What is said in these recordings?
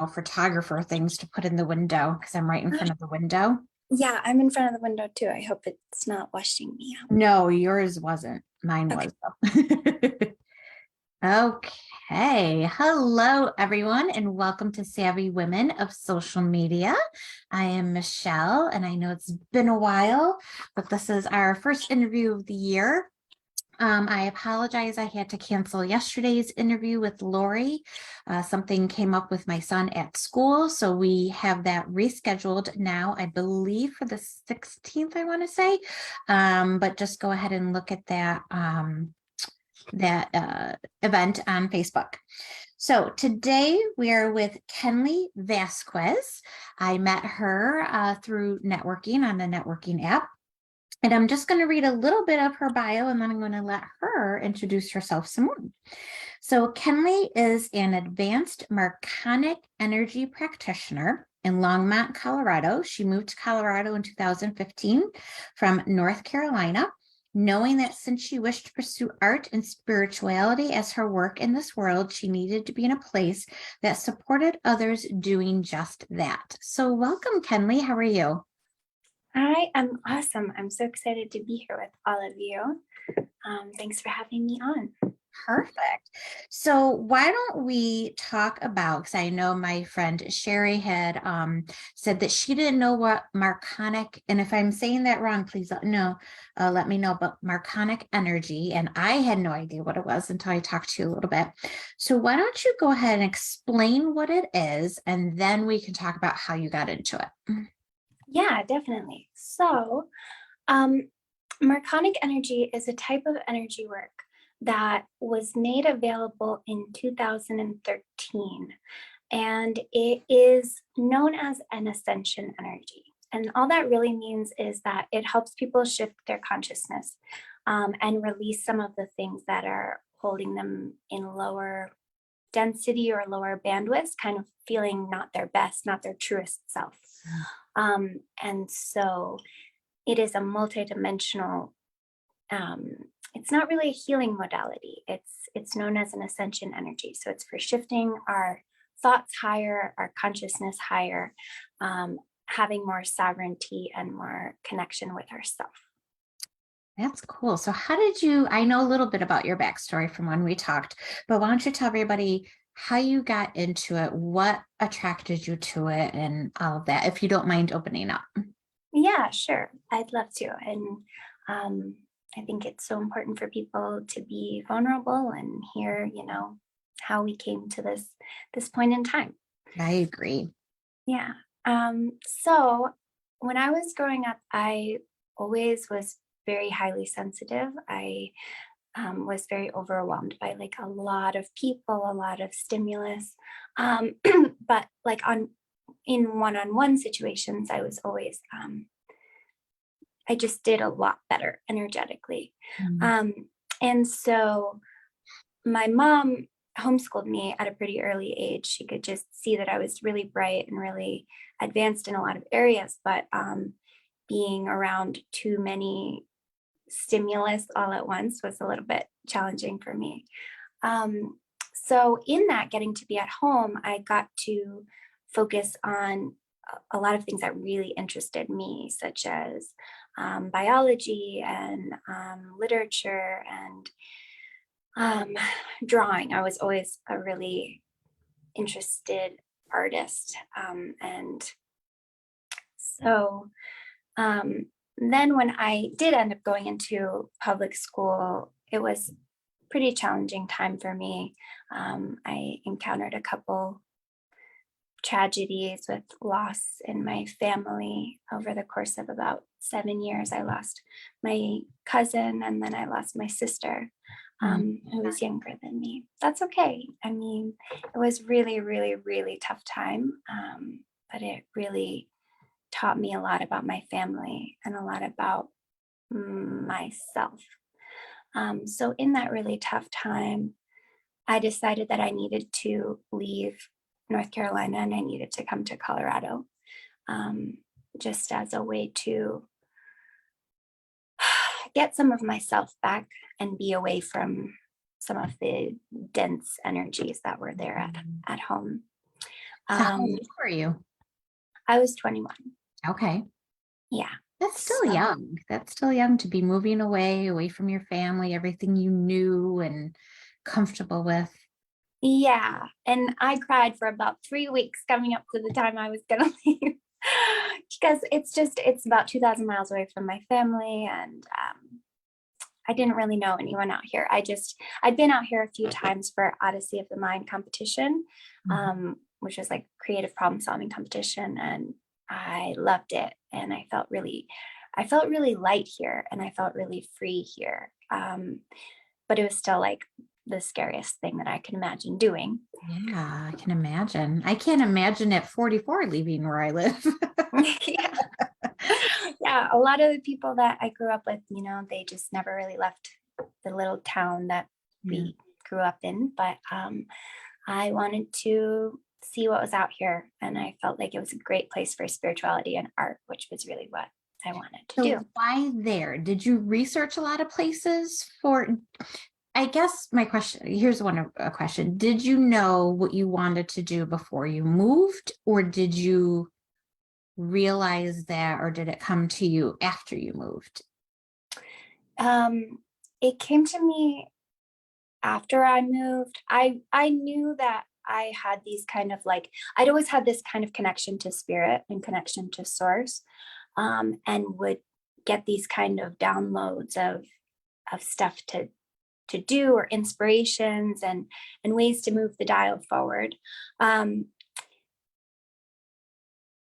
photographer things to put in the window because I'm right in front of the window. Yeah, I'm in front of the window too. I hope it's not washing me out. No, yours wasn't. Mine Okay. was though. Okay. Hello, everyone, and welcome to Savvy Women of Social Media. I am Michelle, and I know it's been a while, but this is our first interview of the year. I apologize. I had to cancel yesterday's interview with Lori. Something came up with my son at school, so we have that rescheduled now, I believe, for the 16th, I want to say. But just go ahead and look at that event on Facebook. So today we are with Kenleigh Vazquez. I met her through networking on a networking app. And I'm just going to read a little bit of her bio, and then I'm going to let her introduce herself some more. So Kenleigh is an advanced Marconic Energy practitioner in Longmont, Colorado. She moved to Colorado in 2015 from North Carolina, knowing that since she wished to pursue art and spirituality as her work in this world, she needed to be in a place that supported others doing just that. So welcome, Kenleigh. How are you? I am awesome. I'm so excited to be here with all of you. Thanks for having me on. Perfect. So why don't we talk about, because I know my friend Sherry had said that she didn't know what Marconic, and if I'm saying that wrong, please let me know, but Marconic Energy, and I had no idea what it was until I talked to you a little bit. So why don't you go ahead and explain what it is, and then we can talk about how you got into it. Yeah, definitely. So, Marconic Energy is a type of energy work that was made available in 2013, and it is known as an ascension energy. And all that really means is that it helps people shift their consciousness and release some of the things that are holding them in lower density or lower bandwidths, kind of feeling not their best, not their truest self. And so it is a multidimensional, it's not really a healing modality. It's known as an ascension energy. So it's for shifting our thoughts higher, our consciousness higher, having more sovereignty and more connection with ourself. That's cool. So I know a little bit about your backstory from when we talked, but why don't you tell everybody how you got into it, what attracted you to it, and all of that, if you don't mind opening up. Yeah, sure. I'd love to. And I think it's so important for people to be vulnerable and hear, how we came to this point in time. I agree. Yeah. So when I was growing up, I always was very highly sensitive. I was very overwhelmed by like a lot of people, a lot of stimulus. But like in one-on-one situations, I was always I just did a lot better energetically. And so my mom homeschooled me at a pretty early age. She could just see that I was really bright and really advanced in a lot of areas, but being around too many stimulus all at once was a little bit challenging for me. So in that, getting to be at home, I got to focus on a lot of things that really interested me, such as biology and literature and drawing. I was always a really interested artist. And so then when I did end up going into public school, it was a pretty challenging time for me. I encountered a couple tragedies with loss in my family over the course of about 7 years. I lost my cousin, and then I lost my sister, who was younger than me. That's okay. I mean, it was really, really, really tough time, but it really taught me a lot about my family and a lot about myself. So in that really tough time, I decided that I needed to leave North Carolina and I needed to come to Colorado, just as a way to get some of myself back and be away from some of the dense energies that were there at home. So how Um, old were you? I was 21. Okay. Yeah. That's still So young. That's still young to be moving away from your family, everything you knew and comfortable with. yeah. And I cried for about 3 weeks coming up to the time I was gonna leave. Because it's about 2,000 miles away from my family, and I didn't really know anyone out here. I'd been out here a few times for Odyssey of the Mind competition, which was like creative problem solving competition, and I loved it. And I felt really light here, and I felt really free here. But it was still like the scariest thing that I can imagine doing. Yeah, I can imagine. I can't imagine at 44 leaving where I live. Yeah. Yeah, a lot of the people that I grew up with, they just never really left the little town that Yeah. we grew up in. But I wanted to see what was out here, and I felt like it was a great place for spirituality and art, which was really what I wanted to do. So why there? Did you research a lot of places for, I guess my question, here's a question. Did you know what you wanted to do before you moved, or did you realize that, or did it come to you after you moved? It came to me after I moved. I knew that I had these kind of like, I'd always had this kind of connection to spirit and connection to source, and would get these kind of downloads of stuff to do, or inspirations and ways to move the dial forward.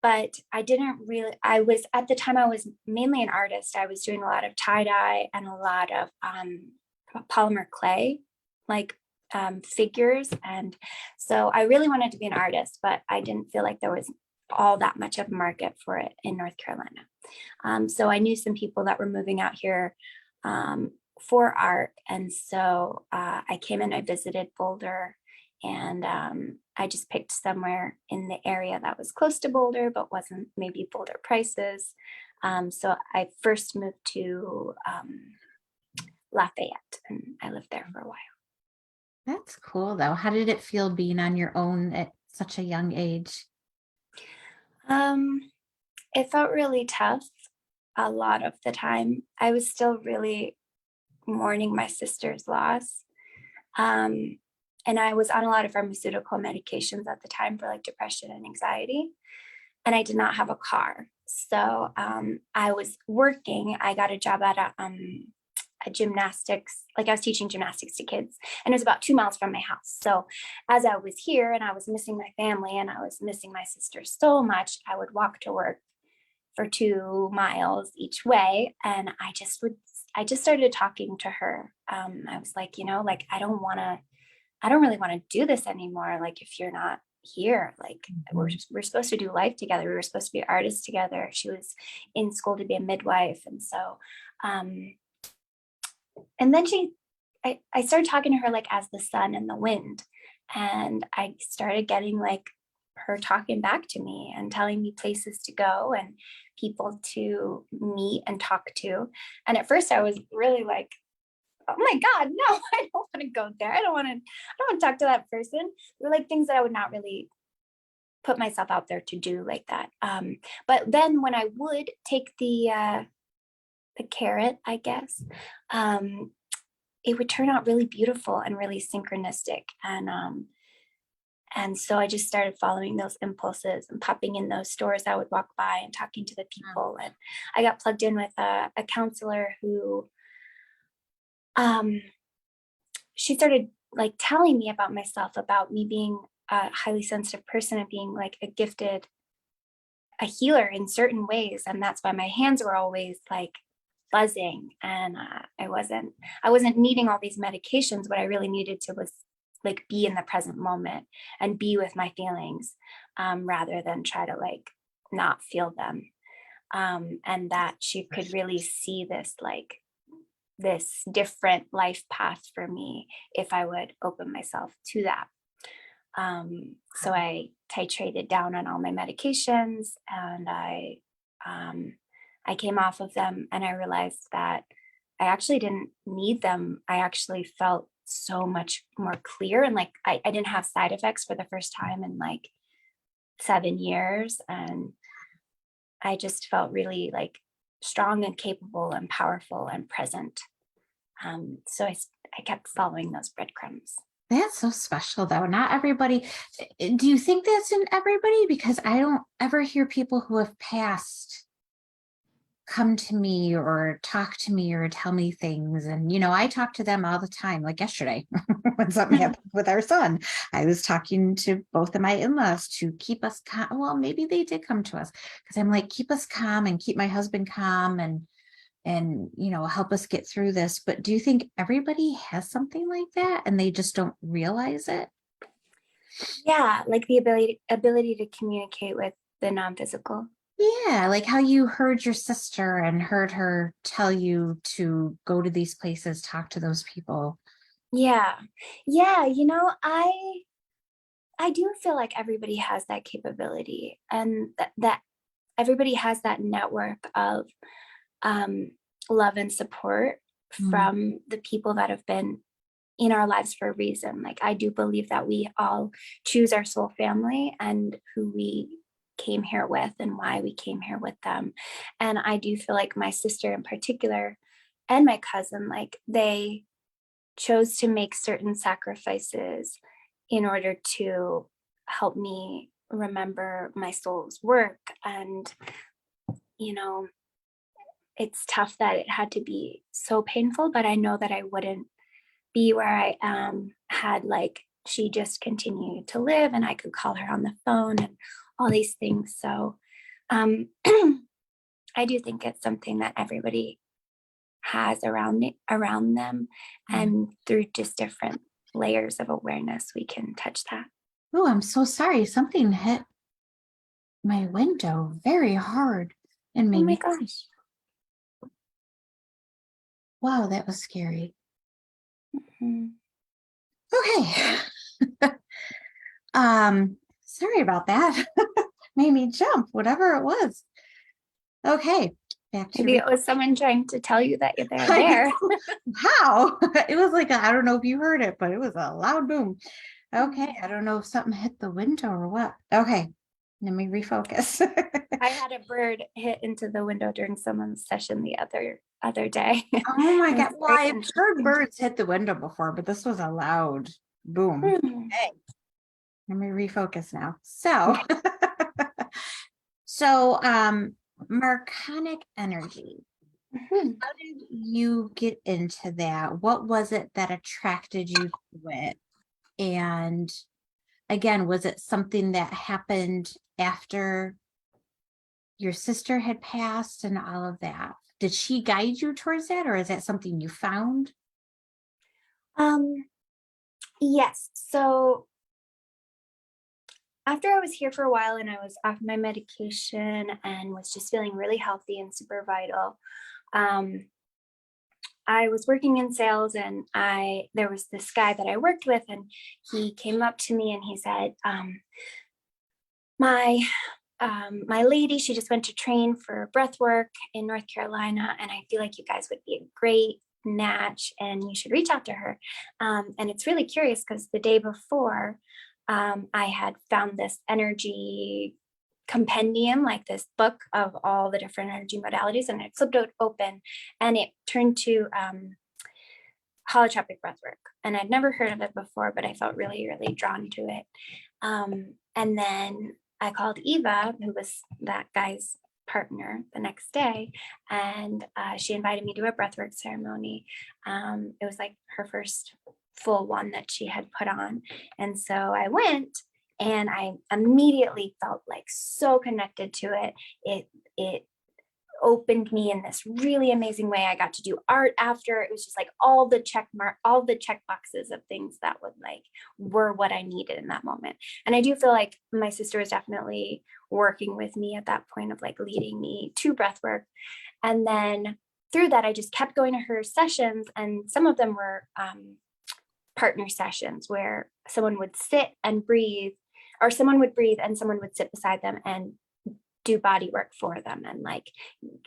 But I didn't really, I was, at the time I was mainly an artist. I was doing a lot of tie-dye and a lot of polymer clay, like figures. And so I really wanted to be an artist, but I didn't feel like there was all that much of a market for it in North Carolina. So I knew some people that were moving out here for art. And so I came and I visited Boulder, and I just picked somewhere in the area that was close to Boulder, but wasn't maybe Boulder prices. So I first moved to Lafayette, and I lived there for a while. That's cool though. How did it feel being on your own at such a young age? Um, it felt really tough a lot of the time. I was still really mourning my sister's loss. Um, and I was on a lot of pharmaceutical medications at the time for like depression and anxiety. And I did not have a car. So I was working. I got a job at a gymnastics, like I was teaching gymnastics to kids, and it was about 2 miles from my house. So as I was here and I was missing my family and I was missing my sister so much, I would walk to work for 2 miles each way. And I just started talking to her. I was like, like, I don't really want to do this anymore. Like, if you're not here, like we're supposed to do life together. We were supposed to be artists together. She was in school to be a midwife. And so, and then I started talking to her like as the sun and the wind. And I started getting like her talking back to me and telling me places to go and people to meet and talk to. And at first I was really like, oh my God, no, I don't want to go there. I don't want to talk to that person. There were like things that I would not really put myself out there to do like that. But then when I would take the carrot, I guess, it would turn out really beautiful and really synchronistic. And so I just started following those impulses and popping in those stores I would walk by and talking to the people. And I got plugged in with a counselor who, she started like telling me about myself, about me being a highly sensitive person and being like a healer in certain ways. And that's why my hands were always like buzzing, and I wasn't needing all these medications. What I really needed to was like be in the present moment and be with my feelings, rather than try to like not feel them. And that she could really see this different life path for me if I would open myself to that. So I titrated down on all my medications, and I came off of them, and I realized that I actually didn't need them. I actually felt so much more clear, and like I didn't have side effects for the first time in like 7 years. And I just felt really like strong and capable and powerful and present. So I kept following those breadcrumbs. That's so special, though. Not everybody. Do you think that's in everybody? Because I don't ever hear people who have passed come to me or talk to me or tell me things. And, I talk to them all the time, like yesterday when something happened with our son. I was talking to both of my in-laws to keep us calm. Well, maybe they did come to us because I'm like, keep us calm and keep my husband calm and help us get through this. But do you think everybody has something like that and they just don't realize it? Yeah, like the ability to communicate with the non-physical. Yeah, like how you heard your sister and heard her tell you to go to these places, talk to those people. Yeah. Yeah, I do feel like everybody has that capability, and that everybody has that network of um, love and support Mm. from the people that have been in our lives for a reason. Like, I do believe that we all choose our soul family and who we came here with and why we came here with them. And I do feel like my sister in particular and my cousin, like, they chose to make certain sacrifices in order to help me remember my soul's work. And, you know, it's tough that it had to be so painful, but I know that I wouldn't be where I am had like she just continued to live and I could call her on the phone and all these things. So um, I do think it's something that everybody has around them, and through just different layers of awareness, we can touch that. Oh, I'm so sorry. Something hit my window very hard and Oh made my me. gosh. Wow, that was scary. Mm. Okay. Sorry about that. Made me jump, whatever it was. Okay, back to Maybe it was someone trying to tell you that they're there. how it was like I don't know if you heard it, but it was a loud boom. Okay, I don't know if something hit the window or what. Okay, let me refocus. I had a bird hit into the window during someone's session the other day. Oh my It was God. Well, very I've heard interesting. birds hit the window before, but this was a loud boom. Hmm. Okay, let me refocus now. So, Okay. so Marconic Energy. Mhm. How did you get into that? What was it that attracted you to it? And again, was it something that happened after your sister had passed and all of that? Did she guide you towards that, or is that something you found? Um, yes. So after I was here for a while and I was off my medication and was just feeling really healthy and super vital, um, I was working in sales, and there was this guy that I worked with, and he came up to me and he said, my my lady, she just went to train for breath work in North Carolina, and I feel like you guys would be a great match and you should reach out to her. And it's really curious because the day before, I had found this energy compendium, like this book of all the different energy modalities, and I flipped it open and it turned to holotropic breath work. And I'd never heard of it before, but I felt really, really drawn to it. And then I called Eva, who was that guy's partner, the next day, and she invited me to a breathwork ceremony. It was like her first full one that she had put on. And so I went, and I immediately felt like so connected to it. It opened me in this really amazing way. I got to do art after. It was just like all the check boxes of things that were what I needed in that moment. And I do feel like my sister was definitely working with me at that point of like leading me to breath work. And then through that, I just kept going to her sessions, and some of them were partner sessions where someone would sit and breathe, or someone would breathe and someone would sit beside them and do body work for them and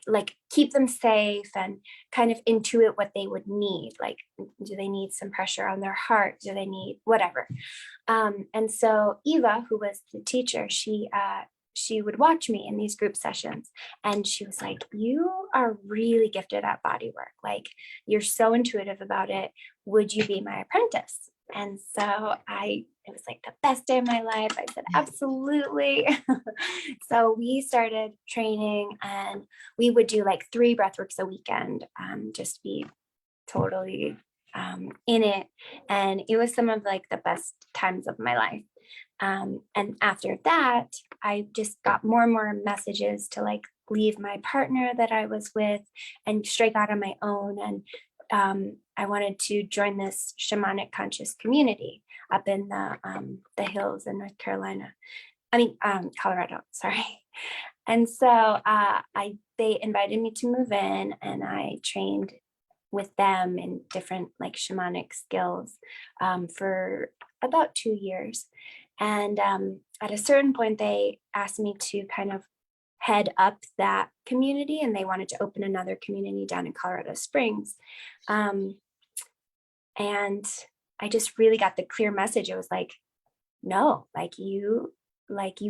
like keep them safe and kind of intuit what they would need. Like, do they need some pressure on their heart? Do they need whatever? And so Eva, who was the teacher, she would watch me in these group sessions, and she was like, you are really gifted at body work. Like, you're so intuitive about it. Would you be my apprentice? And so it was like the best day of my life. I said, absolutely. So we started training, and we would do like 3 breathworks a weekend, just be totally in it. And it was some of like the best times of my life. And after that, I just got more and more messages to like leave my partner that I was with and strike out on my own. And I wanted to join this shamanic conscious community up in the hills in North Carolina. Colorado, sorry. And so they invited me to move in, and I trained with them in different like shamanic skills for about 2 years. And at a certain point, they asked me to kind of head up that community, and they wanted to open another community down in Colorado Springs. And I just really got the clear message. It was like, no, you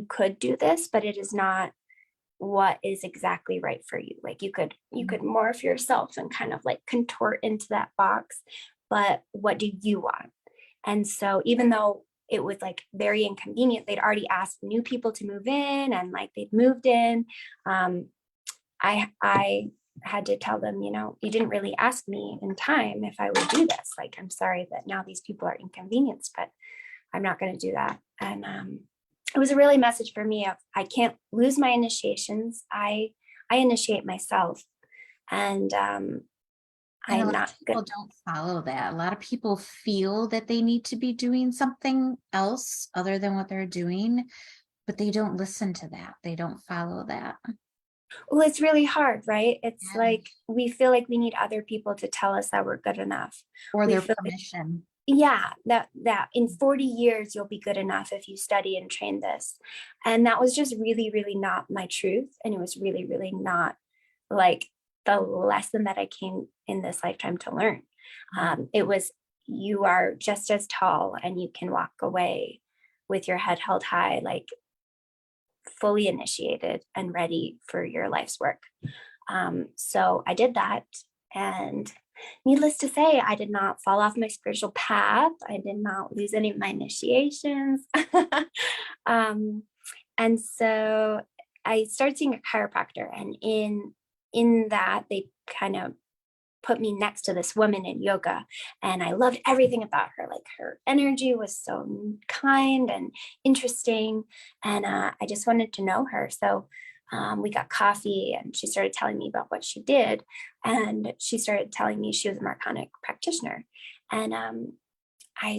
could do this, but it is not what is exactly right for you. Like you could morph yourself and kind of like contort into that box, but what do you want? And so even though it was like very inconvenient, they'd already asked new people to move in, and like they'd moved in. I had to tell them, you didn't really ask me in time if I would do this. Like, I'm sorry that now these people are inconvenienced, but I'm not going to do that. And it was a really message for me of, I can't lose my initiations. I initiate myself, and And a I'm lot not of people good. don't follow that. A lot of people feel that they need to be doing something else other than what they're doing, but they don't listen to that. They don't follow that. Well, it's really hard, right? It's Yeah. like we feel like we need other people to tell us that we're good enough. Or We their feel like, permission. yeah, that in 40 years you'll be good enough if you study and train this. And that was just really, really not my truth. And it was really, really not like the lesson that I came in this lifetime to learn. It was, you are just as tall and you can walk away with your head held high, like fully initiated and ready for your life's work. So I did that, and needless to say, I did not fall off my spiritual path. I did not lose any of my initiations. And so I started seeing a chiropractor, and in that they kind of put me next to this woman in yoga, and I loved everything about her. Like, her energy was so kind and interesting, and I just wanted to know her. So we got coffee, and she started telling me about what she did, and she started telling me she was a Marconic practitioner. And I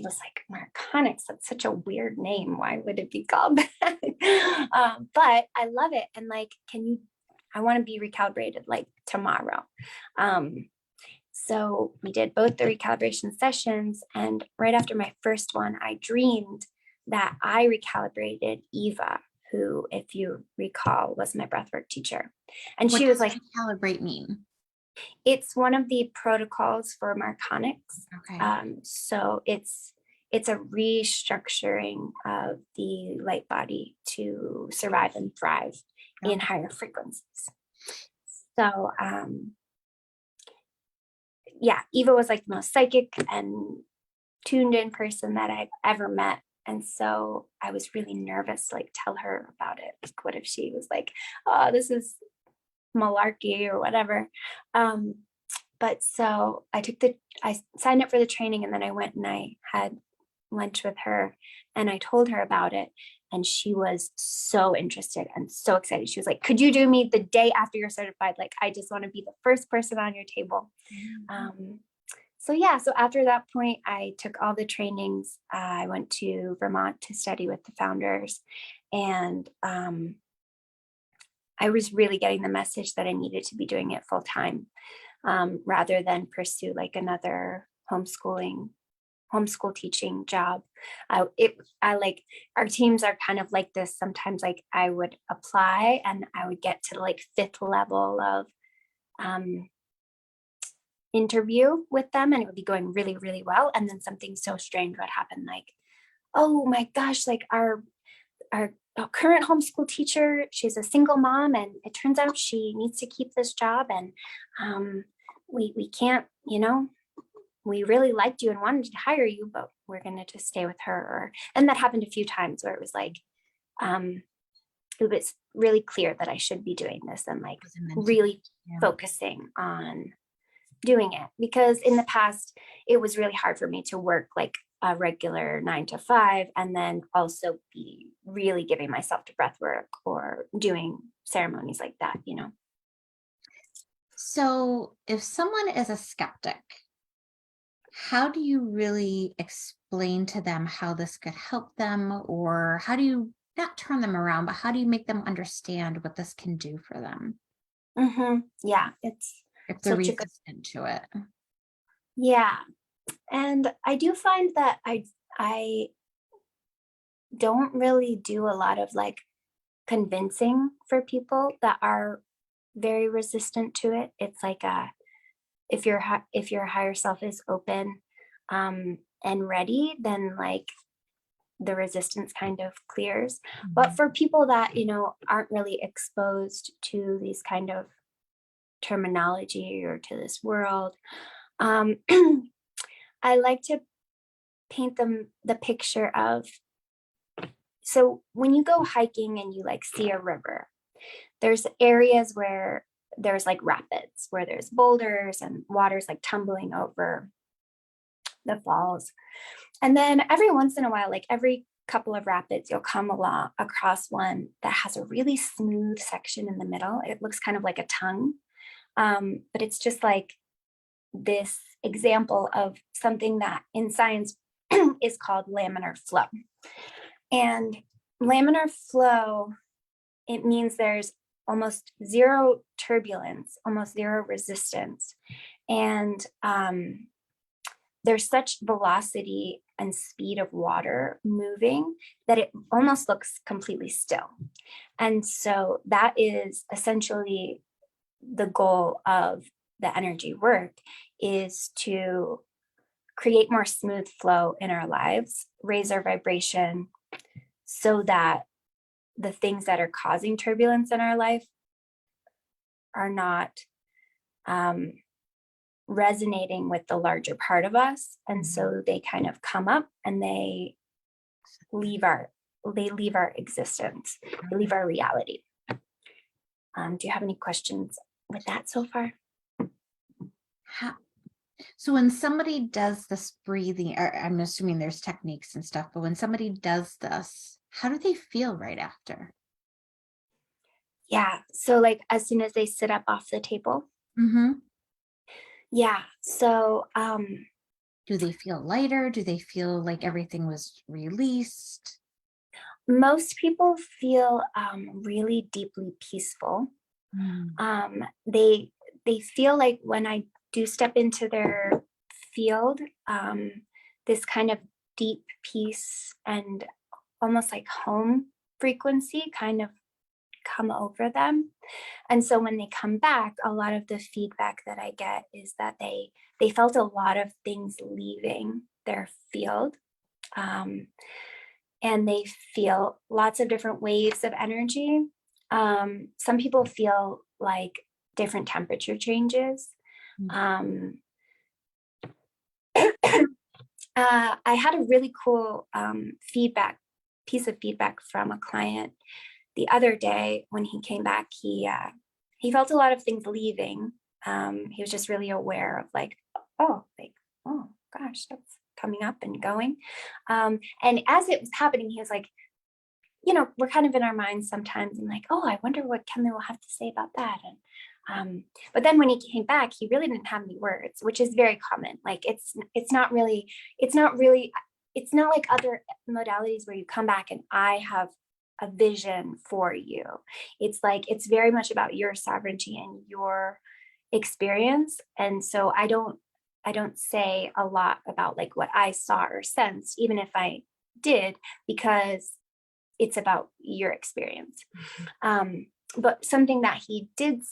was like, Marconics, that's such a weird name. Why would it be called that? But I love it. And like, I want to be recalibrated like tomorrow. So we did both the recalibration sessions, and right after my first one, I dreamed that I recalibrated Eva, who, if you recall, was my breathwork teacher. And What she was does like, recalibrate mean? it's one of the protocols for Marconics. Okay. So it's a restructuring of the light body to survive and thrive in higher frequencies. So yeah, Eva was like the most psychic and tuned in person that I've ever met. And so I was really nervous to like tell her about it. Like, what if she was like, oh, this is malarkey or whatever. But so I signed up for the training, and then I went and I had lunch with her, and I told her about it. And she was so interested and so excited. She was like, could you do me the day after you're certified? Like, I just want to be the first person on your table. So yeah, so after that point, I took all the trainings. I went to Vermont to study with the founders, and I was really getting the message that I needed to be doing it full time, rather than pursue like another homeschooling homeschool teaching job. I like, our teams are kind of like this. Sometimes like I would apply and I would get to like 5th level of interview with them, and it would be going really, really well. And then something so strange would happen, like, oh my gosh, like our current homeschool teacher, she's a single mom, and it turns out she needs to keep this job, and we can't, we really liked you and wanted to hire you, but we're going to just stay with her. And that happened a few times where it was like, it was really clear that I should be doing this and like really focusing on doing it, because in the past it was really hard for me to work like a regular 9 to 5 and then also be really giving myself to breath work or doing ceremonies like that. So if someone is a skeptic, how do you really explain to them how this could help them, or how do you not turn them around, but how do you make them understand what this can do for them? Yeah, it's If they're resistant to it. Yeah. And I do find that I don't really do a lot of like convincing for people that are very resistant to it. It's like if your higher self is open and ready, then like the resistance kind of clears. But for people that aren't really exposed to these kind of terminology or to this world, I like to paint them the picture of, so when you go hiking and you like see a river, there's areas where there's like rapids, where there's boulders and water's like tumbling over the falls. And then every once in a while, like every couple of rapids, you'll come along across one that has a really smooth section in the middle. It looks kind of like a tongue. But it's just like this example of something that in science is called laminar flow. And laminar flow, it means there's almost zero turbulence, almost zero resistance. And there's such velocity and speed of water moving that it almost looks completely still. And so that is essentially the goal of the energy work, is to create more smooth flow in our lives, raise our vibration so that the things that are causing turbulence in our life are not resonating with the larger part of us. And so they kind of come up and they leave our existence, they leave our reality. Do you have any questions with that so far? So when somebody does this breathing, or I'm assuming there's techniques and stuff, but when somebody does this, how do they feel right after? Yeah. So like as soon as they sit up off the table. Yeah. So do they feel lighter? Do they feel like everything was released? Most people feel really deeply peaceful. They feel like when I do step into their field, this kind of deep peace and almost like home frequency kind of come over them. And so when they come back, a lot of the feedback that I get is that they felt a lot of things leaving their field. And they feel lots of different waves of energy. Some people feel like different temperature changes. I had a really cool piece of feedback from a client the other day. When he came back, he felt a lot of things leaving. He was just really aware of like, oh gosh, that's coming up and going. And as it was happening, he was like, we're kind of in our minds sometimes and like, oh, I wonder what Kenleigh will have to say about that. And but then when he came back, he really didn't have any words, which is very common. Like it's not like other modalities where you come back and I have a vision for you. It's like, it's very much about your sovereignty and your experience. And so I don't I don't say a lot about like what I saw or sensed, even if I did, because it's about your experience. But something that he did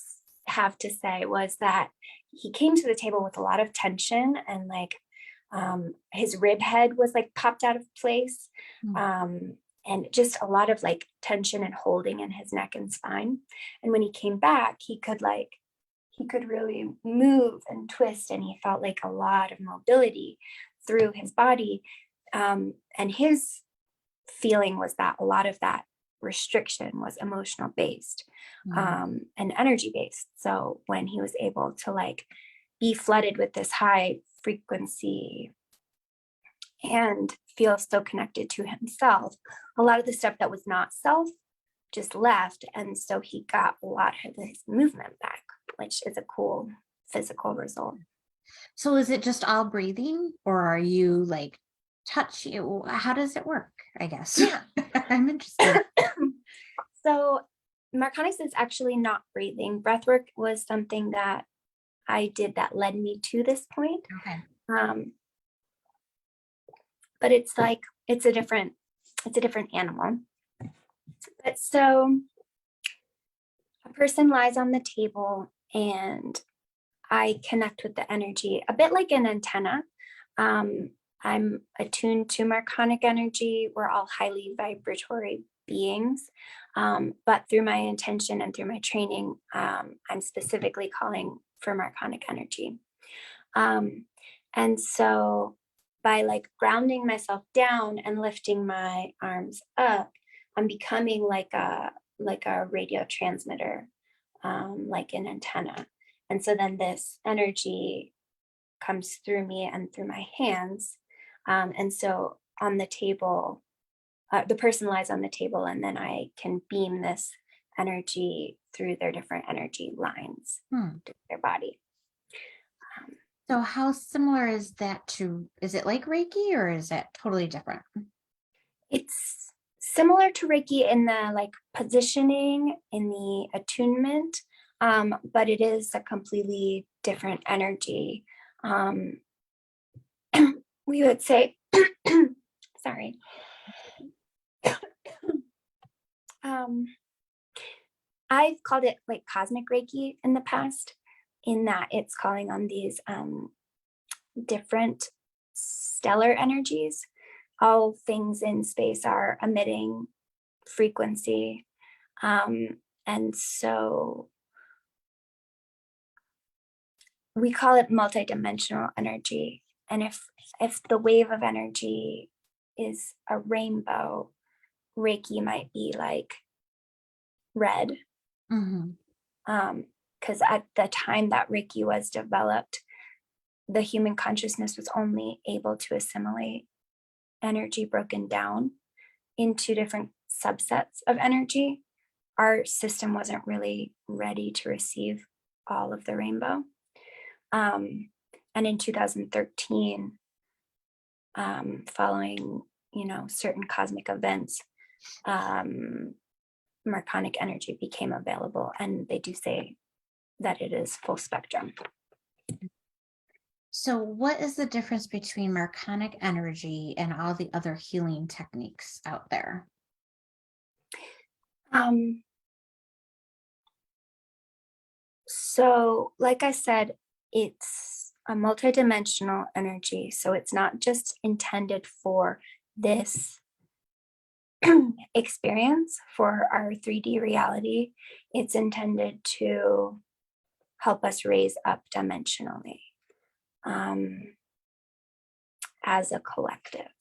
have to say was that he came to the table with a lot of tension, and like his rib head was like popped out of place. And just a lot of like tension and holding in his neck and spine. And when he came back, he could really move and twist, and he felt like a lot of mobility through his body. And his feeling was that a lot of that restriction was emotional based and energy based. So when he was able to like be flooded with this high frequency and feel so connected to himself, a lot of the stuff that was not self just left. And so he got a lot of his movement back, which is a cool physical result. So is it just all breathing, or are you like touch you? How does it work? I guess. Yeah. I'm interested. So Marconics is actually not breathing. Breathwork was something that I did that led me to this point. Okay. But it's like it's a different animal. But so a person lies on the table and I connect with the energy a bit like an antenna. I'm attuned to Marconic energy. We're all highly vibratory beings. But through my intention and through my training, I'm specifically calling for Marconic energy. And so by like grounding myself down and lifting my arms up, I'm becoming like a radio transmitter, like an antenna. And so then this energy comes through me and through my hands. And so on the table, the person lies on the table, and then I can beam this energy through their different energy lines to their body. So how similar is that to, is it like Reiki, or is it totally different? It's similar to Reiki in the like positioning, in the attunement, but it is a completely different energy. We would say, sorry. I've called it like cosmic Reiki in the past, in that it's calling on these different stellar energies. All things in space are emitting frequency. And so we call it multidimensional energy. And if the wave of energy is a rainbow, Reiki might be like red. Because at the time that Reiki was developed, the human consciousness was only able to assimilate energy broken down into different subsets of energy. Our system wasn't really ready to receive all of the rainbow. And in 2013, following, certain cosmic events, Marconic energy became available, and they do say that it is full spectrum. So what is the difference between Marconic energy and all the other healing techniques out there? So like I said, it's a multidimensional energy. So it's not just intended for this experience, for our 3D reality. It's intended to help us raise up dimensionally as a collective.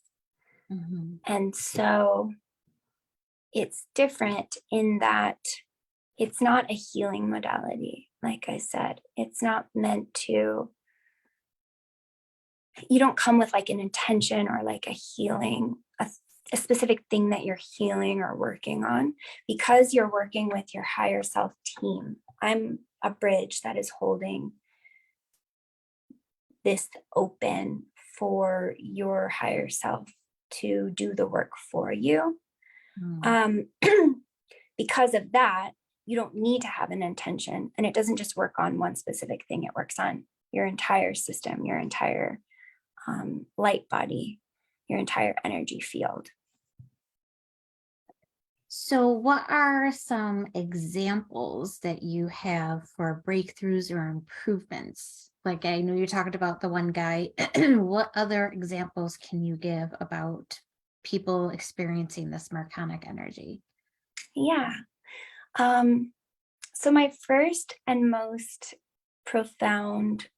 And so it's different in that it's not a healing modality. Like I said, it's not meant to, you don't come with like an intention or like a healing, a specific thing that you're healing or working on, because you're working with your higher self team. I'm a bridge that is holding this open for your higher self to do the work for you. Because of that, you don't need to have an intention, and it doesn't just work on one specific thing. It works on your entire system, your entire light body, your entire energy field. So, what are some examples that you have for breakthroughs or improvements? Like, I know you talked about the one guy. What other examples can you give about people experiencing this Marconic energy? Yeah. So my first and most profound,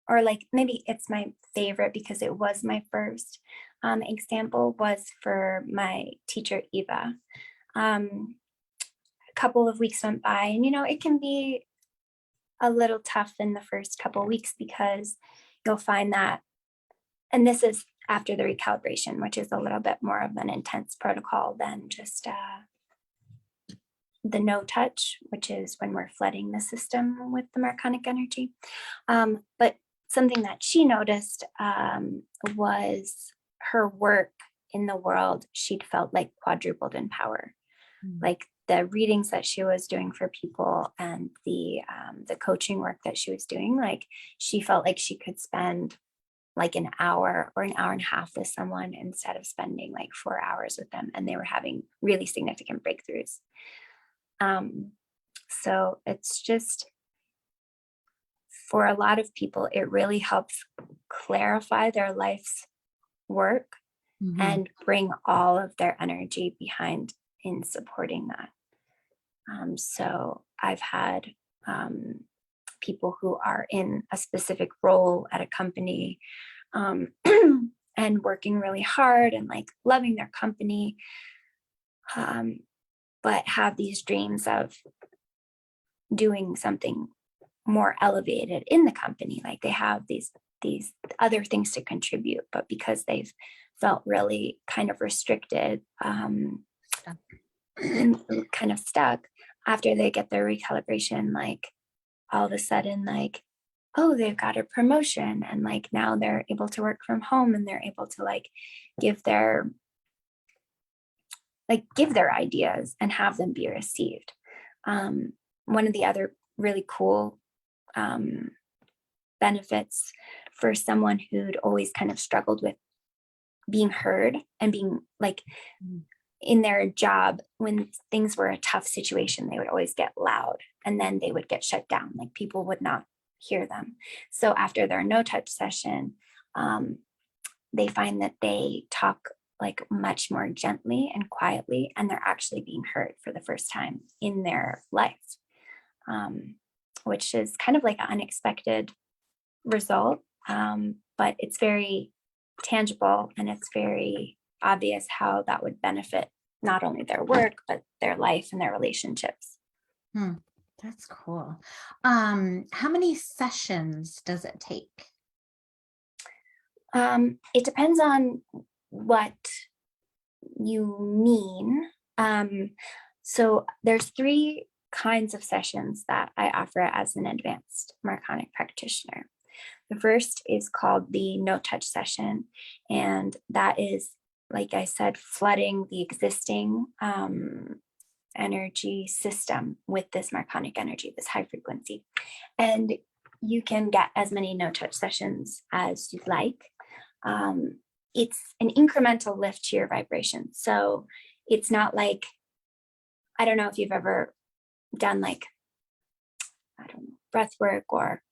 or like maybe it's my favorite because it was my first example, was for my teacher, Eva. A couple of weeks went by, and it can be a little tough in the first couple of weeks because you'll find that, and this is after the recalibration, which is a little bit more of an intense protocol than just the no touch, which is when we're flooding the system with the Marconic energy. But something that she noticed was her work in the world. She'd felt like quadrupled in power. Like the readings that she was doing for people and the coaching work that she was doing, like she felt like she could spend like an hour or an hour and a half with someone instead of spending like 4 hours with them, and they were having really significant breakthroughs. So it's just, for a lot of people, it really helps clarify their life's work and bring all of their energy behind in supporting that. So I've had people who are in a specific role at a company and working really hard and like loving their company, but have these dreams of doing something more elevated in the company. Like they have these other things to contribute, but because they've felt really kind of restricted and kind of stuck after they get their recalibration, like all of a sudden, like, oh, they've got a promotion, and like now they're able to work from home, and they're able to like give their ideas and have them be received. One of the other really cool benefits for someone who'd always kind of struggled with being heard and being like in their job, when things were a tough situation, they would always get loud and then they would get shut down. Like people would not hear them. So after their no touch session, they find that they talk like much more gently and quietly, and they're actually being heard for the first time in their life, which is kind of like an unexpected result. But it's very tangible, and it's very obvious how that would benefit not only their work, but their life and their relationships. That's cool. How many sessions does it take? It depends on what you mean. So there's 3 kinds of sessions that I offer as an advanced Marconic practitioner. The first is called the no touch session, and that is, like I said, flooding the existing energy system with this Marconic energy, this high frequency. And you can get as many no touch sessions as you'd like. It's an incremental lift to your vibration. So it's not like, I don't know if you've ever done like, I don't know, breath work or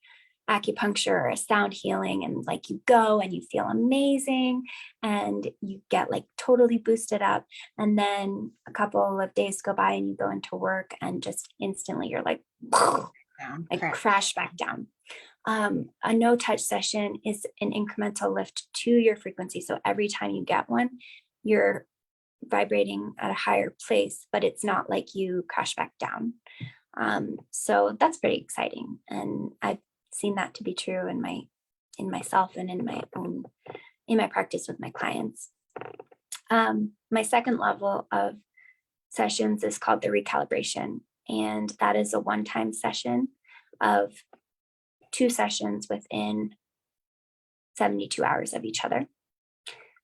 acupuncture or a sound healing, and like you go and you feel amazing and you get like totally boosted up, and then a couple of days go by and you go into work and just instantly you're like crash back down. A no touch session is an incremental lift to your frequency. So every time you get one, you're vibrating at a higher place, but it's not like you crash back down. So that's pretty exciting, and I've seen that to be true in myself and in my practice with my clients. My second level of sessions is called the recalibration, and that is a one-time session of 2 sessions within 72 hours of each other.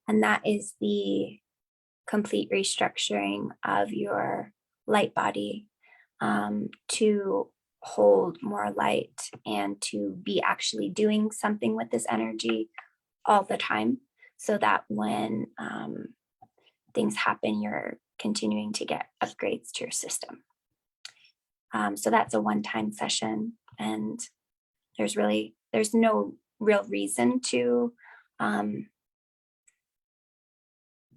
And that is the complete restructuring of your light body to hold more light and to be actually doing something with this energy all the time, so that when things happen, you're continuing to get upgrades to your system. So that's a one-time session, and there's no real reason to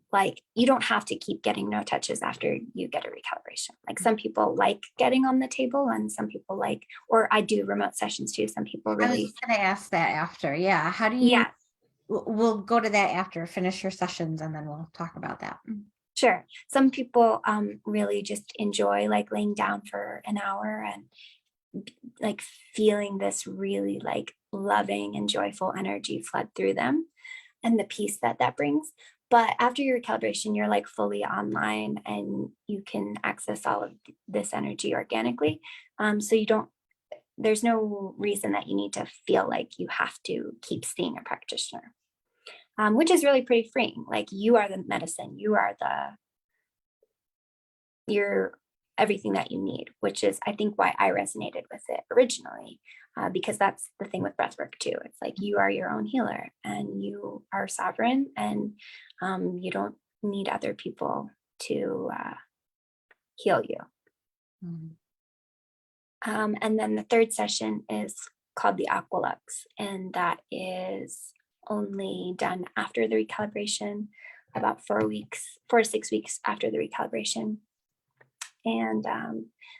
like, you don't have to keep getting no touches after you get a recalibration. Like, some people like getting on the table, and some people like, or I do remote sessions too. Some people I was really, just gonna ask that after. Yeah. How do you, yeah, we'll go to that after, finish your sessions, and then we'll talk about that. sure. Some people really just enjoy like laying down for an hour and like feeling this really like loving and joyful energy flood through them, and the peace that that brings. But after your calibration, you're like fully online and you can access all of this energy organically. So there's no reason that you need to feel like you have to keep seeing a practitioner, which is really pretty freeing. Like, you are the medicine, you're everything that you need, which is, I think, why I resonated with it originally, because that's the thing with breathwork too. It's like, you are your own healer and you are sovereign, and you don't need other people to heal you. Mhm. And then the third session is called the Aqualux, and that is only done after the recalibration, about 4 to 6 weeks after the recalibration. And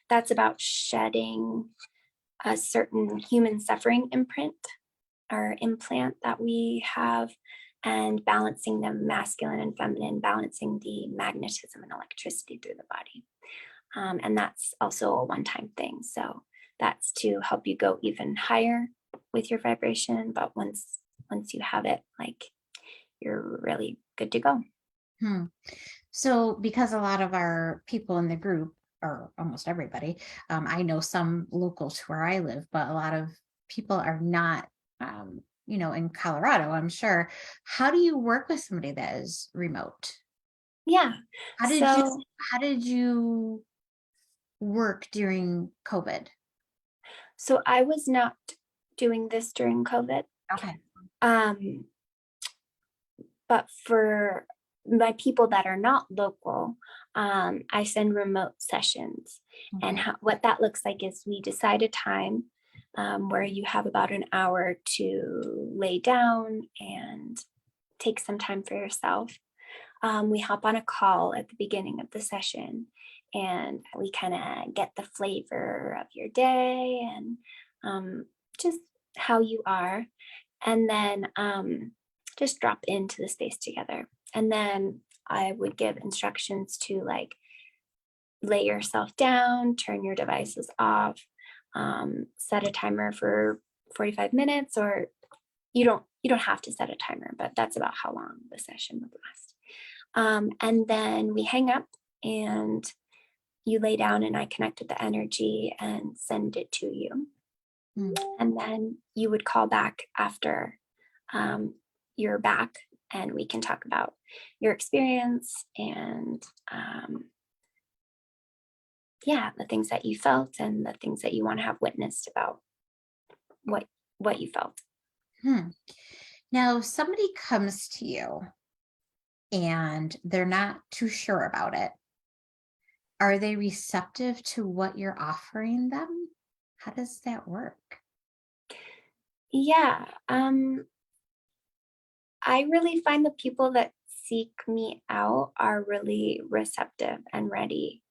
that's about shedding a certain human suffering imprint or implant that we have, and balancing the masculine and feminine, balancing the magnetism and electricity through the body. And that's also a one-time thing. So that's to help you go even higher with your vibration. But once you have it, like, you're really good to go. So, because a lot of our people in the group, or almost everybody, I know some local to where I live, but a lot of people are not, in Colorado, I'm sure. How do you work with somebody that is remote? Yeah. How did you, So how did you work during COVID? so I was not doing this during COVID. Okay. Um, but for my people that are not local, I send remote sessions. And Okay. what that looks like is, we decide a time where you have about an hour to lay down and take some time for yourself. We hop on a call at the beginning of the session, and we kind of get the flavor of your day and just how you are. And then just drop into the space together. And then I would give instructions to, like, lay yourself down, turn your devices off, set a timer for 45 minutes, or you don't have to set a timer, but that's about how long the session would last. And then we hang up, and you lay down, and I connect with the energy and send it to you. Mm. And then you would call back after you're back, and we can talk about your experience and the things that you felt and the things that you want to have witnessed about what you felt. Now, if somebody comes to you and they're not too sure about it, are they receptive to what you're offering them? How does that work? Yeah. I really find the people that seek me out are really receptive and ready.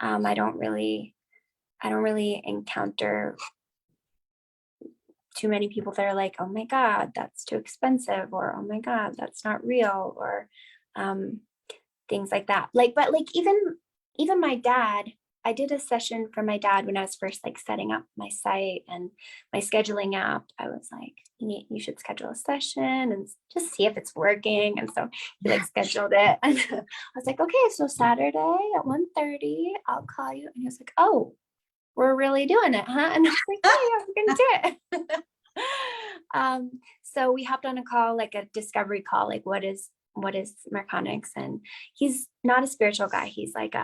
I don't really encounter too many people that are like, oh my God, that's too expensive, or oh my God, that's not real, or things like that. But even my dad, I did a session for my dad when I was first like setting up my site and my scheduling app. I was like, you should schedule a session and just see if it's working. And so he like scheduled it. And I was like, okay, so Saturday at 1:30, I'll call you. And he was like, oh, we're really doing it, huh? And I was like, yeah, we're gonna do it. So we hopped on a call, like a discovery call, like what is Marconics. And he's not a spiritual guy. He's like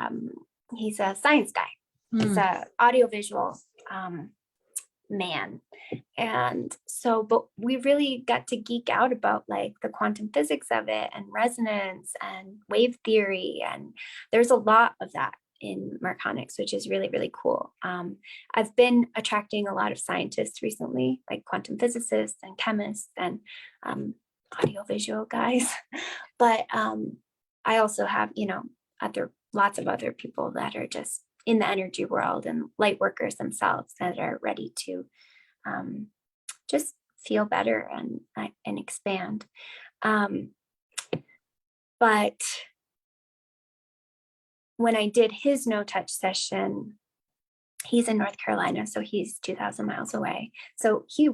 he's a science guy. He's a audiovisual man. And so, but we really got to geek out about like the quantum physics of it and resonance and wave theory. And there's a lot of that in Marconics, which is really, really cool. I've been attracting a lot of scientists recently, like quantum physicists and chemists and audiovisual guys. But I also have, lots of other people that are just in the energy world and light workers themselves that are ready to just feel better and expand. But when I did his no touch session, he's in North Carolina, so he's 2,000 miles away. So he,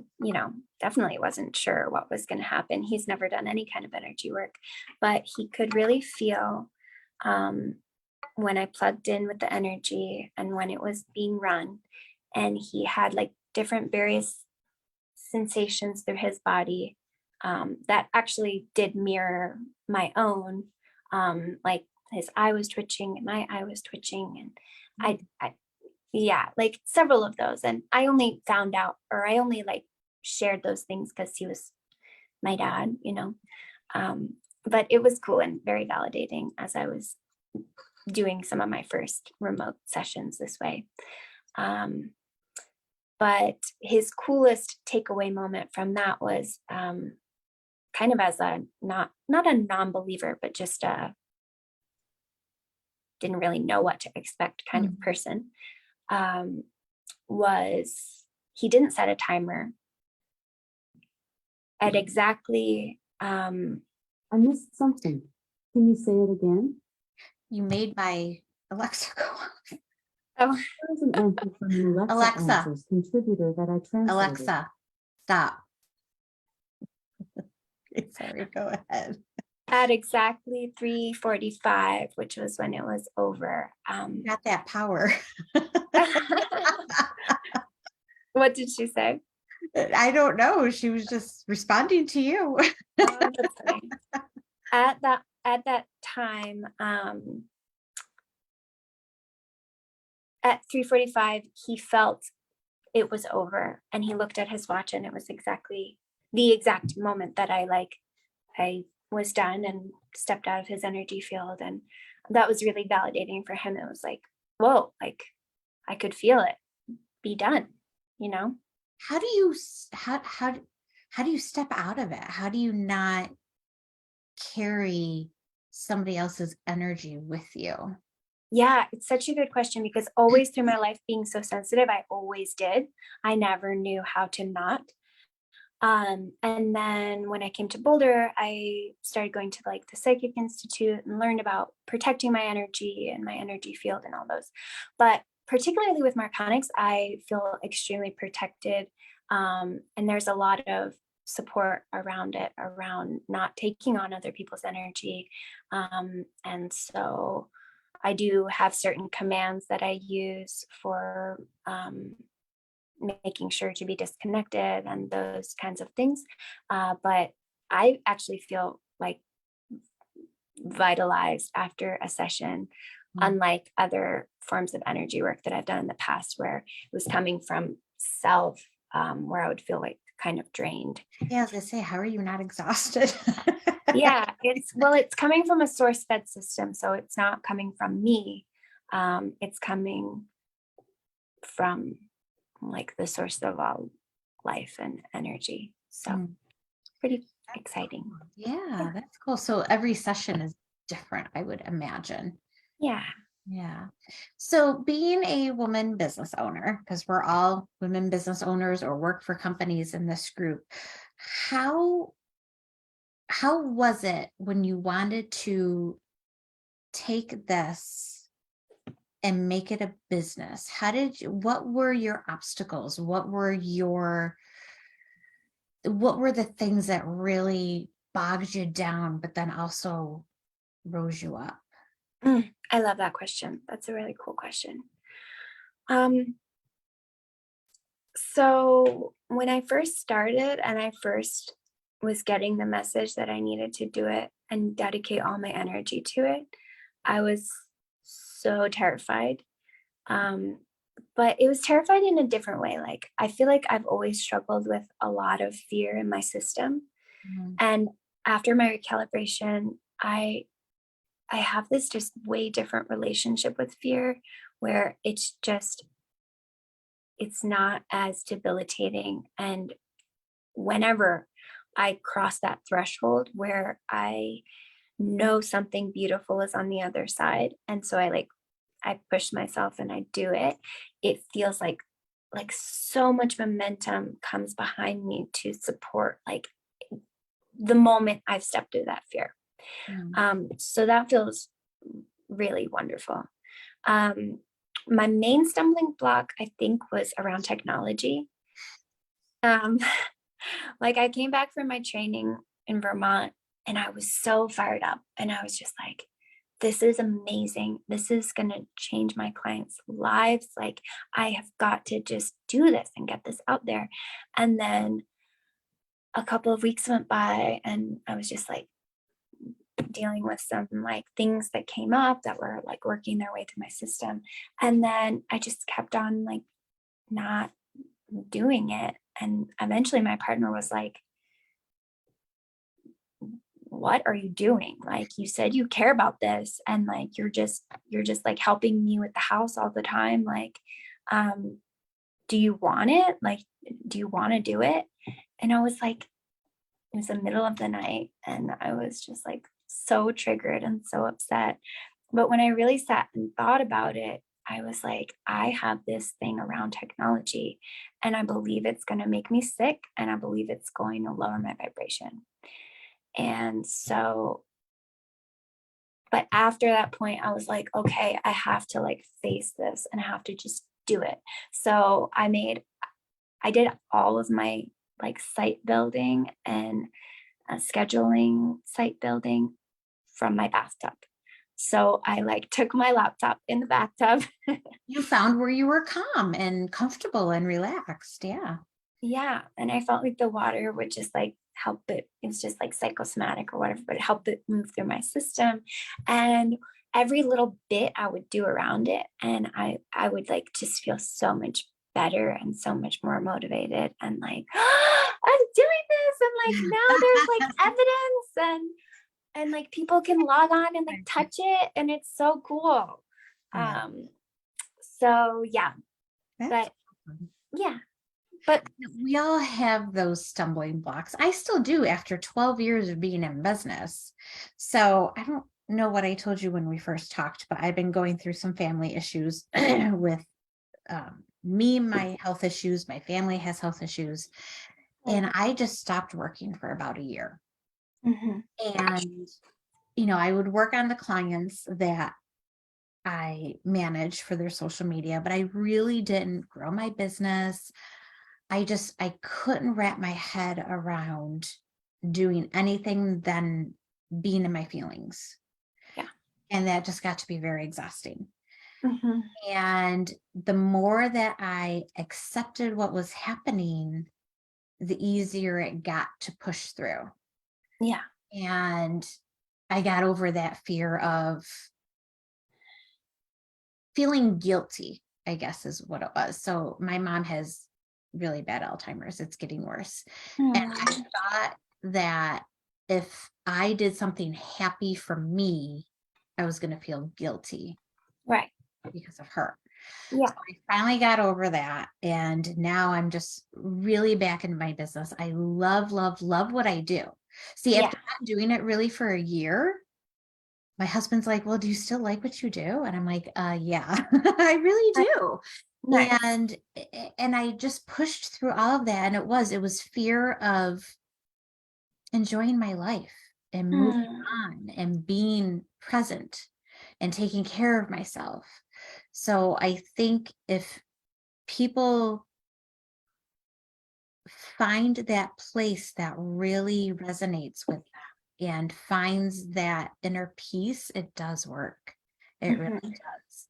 definitely wasn't sure what was going to happen. He's never done any kind of energy work, but he could really feel when I plugged in with the energy and when it was being run, and he had like different various sensations through his body that actually did mirror my own. Like his eye was twitching and my eye was twitching, and I like several of those. And I only found out, or I only like shared those things because he was my dad, but it was cool and very validating as I was doing some of my first remote sessions this way. But his coolest takeaway moment from that was kind of as a not a non-believer, but just a didn't really know what to expect kind of person, was he didn't set a timer at exactly I missed something. Can you say it again? You made my Alexa go off. Oh, There was an answer from an Alexa. Answers contributor that I translated. Alexa, stop. Sorry, go ahead. at exactly 3:45, which was when it was over. Got that power. What did she say? I don't know. She was just responding to you. Oh, that's funny. At that time, at 3:45, he felt it was over, and he looked at his watch, and it was exactly the exact moment that I was done and stepped out of his energy field. And that was really validating for him. It was like, whoa, like I could feel it be done, How do you step out of it? How do you not carry somebody else's energy with you? Yeah, it's such a good question, because always through my life being so sensitive, I always did. I never knew how to not. And then when I came to Boulder, I started going to like the Psychic Institute and learned about protecting my energy and my energy field and all those. But particularly with Marconics, I feel extremely protected. And there's a lot of support around it, around not taking on other people's energy. And so I do have certain commands that I use for making sure to be disconnected and those kinds of things. But I actually feel like vitalized after a session, unlike other forms of energy work that I've done in the past, where it was coming from self, where I would feel like kind of drained. Yeah, I was gonna say, how are you not exhausted? Yeah, it's coming from a source fed system, so it's not coming from me. It's coming from like the source of all life and energy. So pretty exciting. Yeah, that's cool. So every session is different, I would imagine. Yeah. Yeah. So being a woman business owner, because we're all women business owners or work for companies in this group, how was it when you wanted to take this and make it a business? What were your obstacles? What were the things that really bogged you down, but then also rose you up? I love that question. That's a really cool question. So when I first started and I first was getting the message that I needed to do it and dedicate all my energy to it, I was so terrified. but it was terrified in a different way. Like, I feel like I've always struggled with a lot of fear in my system. Mhm. And after my recalibration, I have this just way different relationship with fear where it's not as debilitating. And whenever I cross that threshold where I know something beautiful is on the other side, and so I push myself and I do it, it feels like so much momentum comes behind me to support like the moment I've stepped through that fear. Mhm. So that feels really wonderful. Um, my main stumbling block, I think, was around technology. Um, like I came back from my training in Vermont and I was so fired up and I was just like, this is amazing. This is going to change my clients' lives. Like, I have got to just do this and get this out there. And then a couple of weeks went by and I was just like dealing with some like things that came up that were like working their way through my system. And then I just kept on like not doing it. And eventually my partner was like, what are you doing? Like, you said you care about this and like you're just like helping me with the house all the time. Like, um, do you want it? Like, do you want to do it? And I was like, it was the middle of the night and I was just like so triggered and so upset. But when I really sat and thought about it, I was like, I have this thing around technology and I believe it's going to make me sick and I believe it's going to lower my vibration. And so, but after that point, I was like, okay, I have to like face this and I have to just do it. So I did all of my like site building and scheduling site building from my bathtub. So I like took my laptop in the bathtub. You found where you were calm and comfortable and relaxed. Yeah. Yeah. And I felt like the water would just like help it. It's just like psychosomatic or whatever, but it helped it move through my system. And every little bit I would do around it. And I would like just feel so much better and so much more motivated and like, I'm doing this. And like now there's like evidence and like people can log on and like touch it. And it's so cool. Yeah. So yeah, That's but awesome. yeah, but We all have those stumbling blocks. I still do after 12 years of being in business. So I don't know what I told you when we first talked, but I've been going through some family issues with me, my health issues, my family has health issues. And I just stopped working for about a year. mhm. And, I would work on the clients that I managed for their social media, but I really didn't grow my business. I couldn't wrap my head around doing anything than being in my feelings. Yeah. And that just got to be very exhausting. Mhm. And the more that I accepted what was happening, the easier it got to push through. Yeah. And I got over that fear of feeling guilty, I guess is what it was. So my mom has really bad Alzheimer's. It's getting worse. And I Mm. thought that if I did something happy for me, I was going to feel guilty Right. because of her. Yeah. So I finally got over that. And now I'm just really back into my business. I love, love, love what I do. See, Yeah. after not doing it really for a year, my husband's like, well, do you still like what you do? And I'm like, yeah, I really do. Nice. And I just pushed through all of that. And it was fear of enjoying my life and moving Mm. on and being present and taking care of myself. So I think if people find that place that really resonates with them and finds that inner peace, it does work. It really Mhm. does.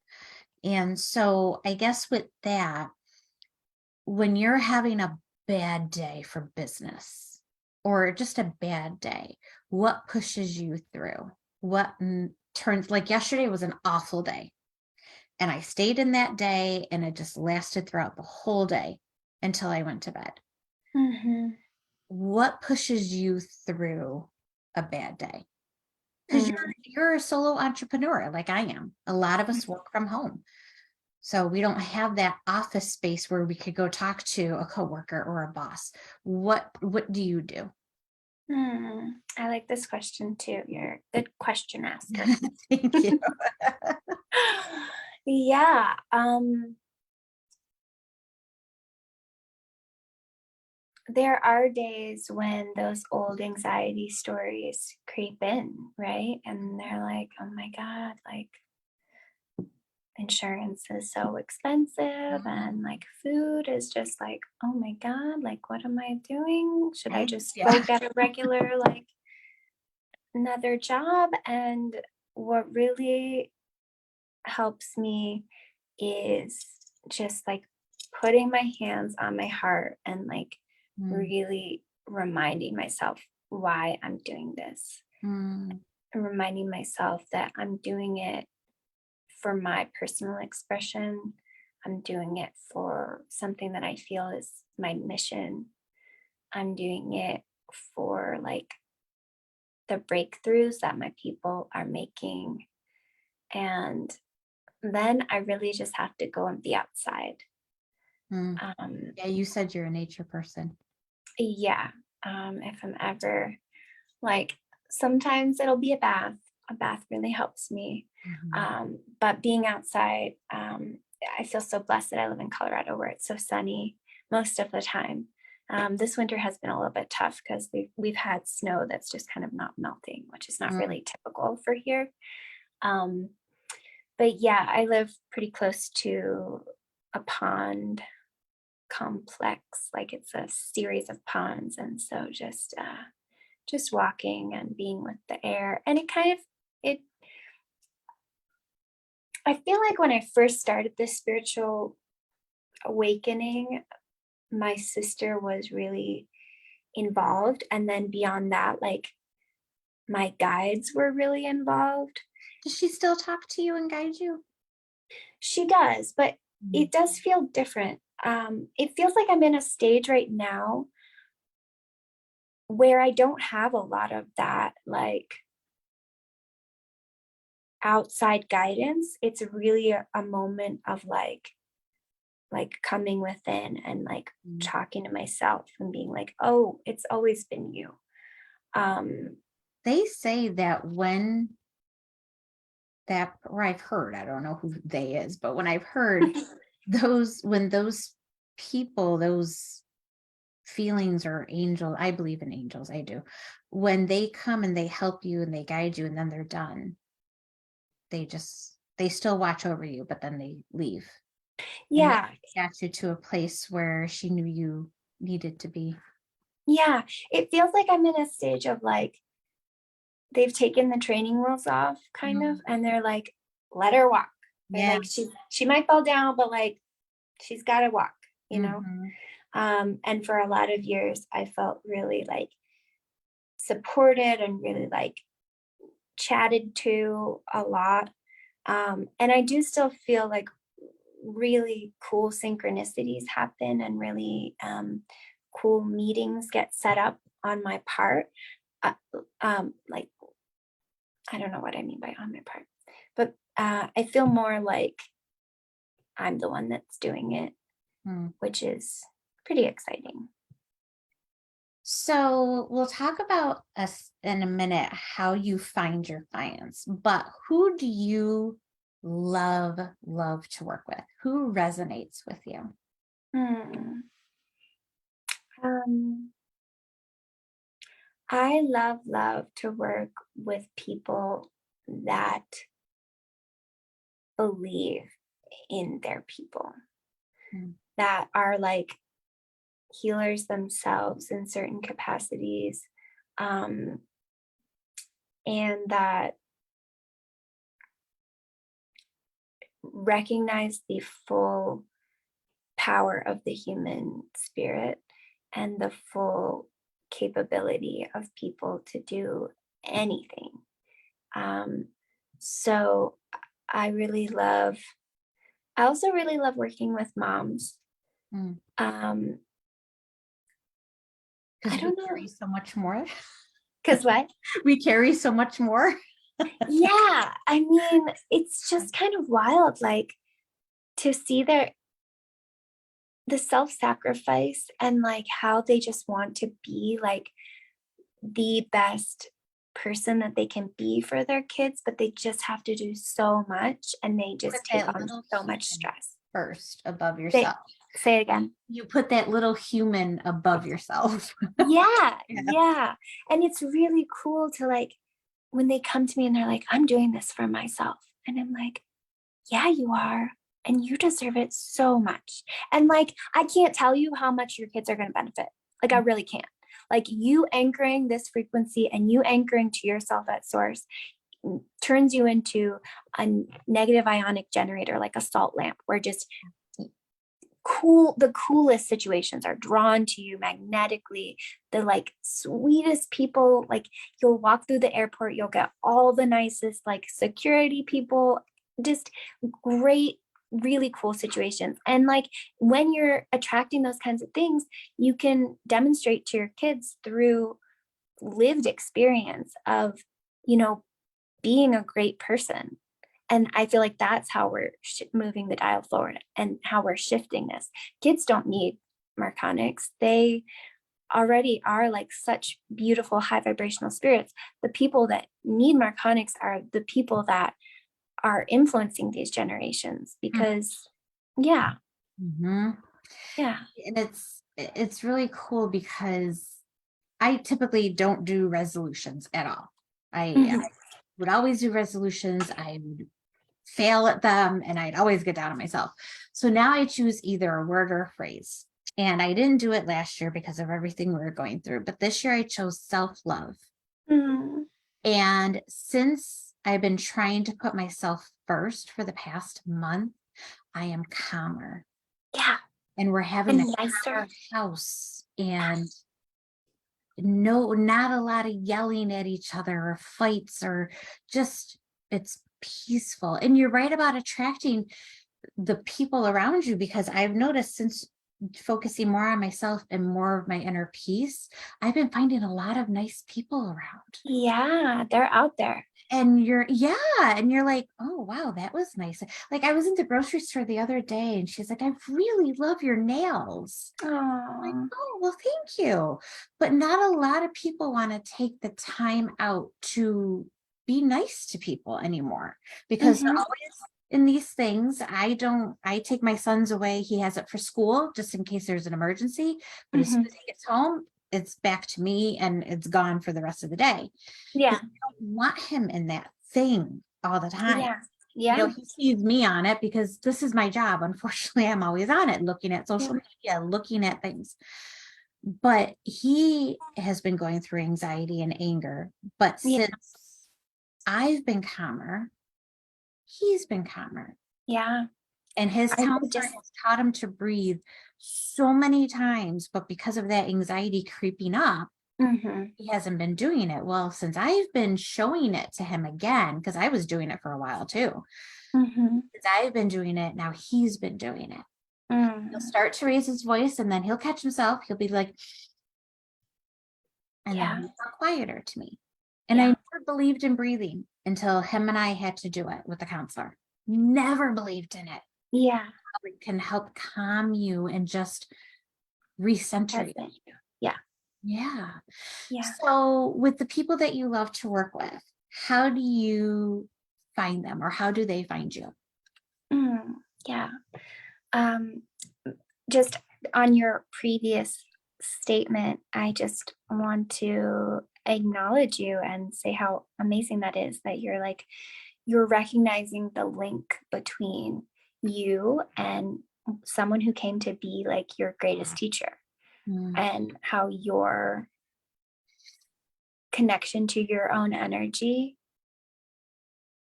And so I guess with that, when you're having a bad day for business or just a bad day, what pushes you through? What turns, like yesterday was an awful day. And I stayed in that day, and it just lasted throughout the whole day until I went to bed. Mhm. What pushes you through a bad day? Because you're a solo entrepreneur like I am. A lot of us work from home. So we don't have that office space where we could go talk to a coworker or a boss. What do you do? I like this question too. You're a good question asker. Thank you. Yeah. There are days when those old anxiety stories creep in, right? And they're like, oh my God, like insurance is so expensive and like food is just like, oh my God, like what am I doing? Should I just Yeah. go get a regular, like another job? And what really helps me is just like putting my hands on my heart and like really reminding myself why I'm doing this Mm. and reminding myself that I'm doing it for my personal expression. I'm doing it for something that I feel is my mission. I'm doing it for like the breakthroughs that my people are making. And then I really just have to go and be outside. Mm. Um, Yeah, you said you're a nature person. yeah. If I'm ever like, sometimes it'll be a bath. A bath really helps me. But being outside, I feel so blessed that I live in Colorado where it's so sunny most of the time. This winter has been a little bit tough because we've had snow that's just kind of not melting, which is not really typical for here. But yeah, I live pretty close to a pond complex, like it's a series of ponds, and so just walking and being with the air, and it I feel like when I first started this spiritual awakening, my sister was really involved, and then beyond that, like my guides were really involved. Does she still talk to you and guide you? She does, but it does feel different. It feels like I'm in a stage right now where I don't have a lot of that like outside guidance. It's really a moment of like coming within and like talking to myself and being like, oh, it's always been you. They say that when that, or I've heard, I don't know who they is, but when I've heard when those people, those feelings or angel, I believe in angels, I do. When they come and they help you and they guide you and then they're done, they still watch over you, but then they leave. Yeah. And got you to a place where she knew you needed to be. Yeah. It feels like I'm in a stage of like, they've taken the training wheels off kind of, and they're like, let her walk. They're like, she might fall down, but like, she's got to walk, you know? And for a lot of years, I felt really like supported and really like chatted to a lot. And I do still feel like really cool synchronicities happen and really cool meetings get set up on my part. Like, I don't know what I mean by on my part, but I feel more like I'm the one that's doing it, which is pretty exciting. So we'll talk about us in a minute how you find your clients, but who do you love to work with? Who resonates with you? I love to work with people that believe in their people, that are like healers themselves in certain capacities, and that recognize the full power of the human spirit and the full capability of people to do anything. So I really love I also really love working with moms. Mm. I Because we don't know. carry so much more. Because what? We carry so much more. Yeah. I mean, it's just kind of wild, like to see the self-sacrifice and like how they just want to be like the best person that they can be for their kids, but they just have to do so much and they just Put take that on little so much human stress. first above Say, yourself. say it again. You put that little human above yourself. Yeah, Yeah. yeah. And it's really cool to like when they come to me and they're like, I'm doing this for myself. And I'm like, yeah, you are. And you deserve it so much. And like, I can't tell you how much your kids are going to benefit. Like, I really can't. Like, you anchoring this frequency and you anchoring to yourself at source turns you into a negative ionic generator, like a salt lamp, where just the coolest situations are drawn to you magnetically. The like sweetest people, like you'll walk through the airport, you'll get all the nicest like security people, just great, really cool situations. And like when you're attracting those kinds of things, you can demonstrate to your kids through lived experience of, you know, being a great person. And I feel like that's how we're moving the dial forward and how we're shifting this. Kids don't need Marconics. They already are like such beautiful high vibrational spirits. The people that need Marconics are the people that are influencing these generations because yeah. Mm-hmm. Yeah. And it's really cool because I typically don't do resolutions at all. I would always do resolutions. I would fail at them and I'd always get down on myself. So now I choose either a word or a phrase. And I didn't do it last year because of everything we were going through. But this year I chose self-love. Mm. And since I've been trying to put myself first for the past month, I am calmer. Yeah. And we're having And a nicer calmer house and not a lot of yelling at each other or fights or just it's peaceful. And you're right about attracting the people around you because I've noticed since focusing more on myself and more of my inner peace, I've been finding a lot of nice people around. Yeah, they're out there. And you're like, oh wow, that was nice. Like I was in the grocery store the other day and she's like, I really love your nails. I'm like, Oh. oh well, thank you. But not a lot of people want to take the time out to be nice to people anymore because they're always in these things. I take my son's away. He has it for school just in case there's an emergency. But as soon as he gets home, it's back to me and it's gone for the rest of the day. Yeah. I don't want him in that thing all the time. Yeah. You know, Yeah. he sees me on it because this is my job. Unfortunately, I'm always on it, looking at social media, looking at things. But he has been going through anxiety and anger. But Yeah. since I've been calmer, he's been calmer. Yeah. And his I counselor has taught him to breathe so many times, but because of that anxiety creeping up, he hasn't been doing it. Well, since I've been showing it to him again, because I was doing it for a while too. Since I've been doing it, now he's been doing it. He'll start to raise his voice and then he'll catch himself. He'll be like, and then he'll talk quieter to me. And I never believed in breathing until him and I had to do it with the counselor. Never believed in it. Yeah. It can help calm you and just recenter you. Yeah. Yeah. Yeah. So with the people that you love to work with, how do you find them or how do they find you? Yeah. Just on your previous statement, I just want to acknowledge you and say how amazing that is that you're recognizing the link between you and someone who came to be like your greatest teacher and how your connection to your own energy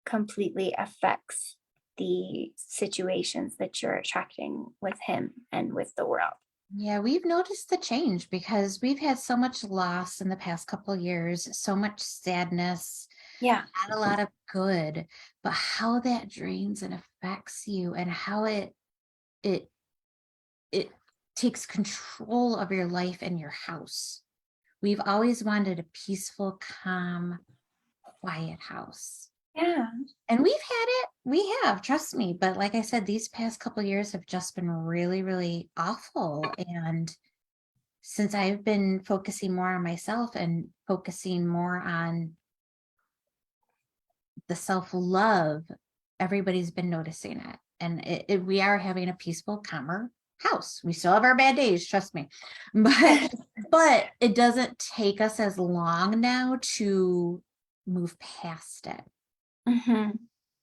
completely affects the situations that you're attracting with him and with the world. Yeah, we've noticed the change because we've had so much loss in the past couple of years, so much sadness. Yeah. Not a lot of good, but how that drains and affects you, and how it it takes control of your life and your house. We've always wanted a peaceful, calm, quiet house. Yeah. And we've had it. We have, trust me. But like I said, these past couple of years have just been really, really awful. And since I've been focusing more on myself and focusing more on the self-love, everybody's been noticing it. And we are having a peaceful, calmer house. We still have our bad days, trust me. But it doesn't take us as long now to move past it. Mm-hmm.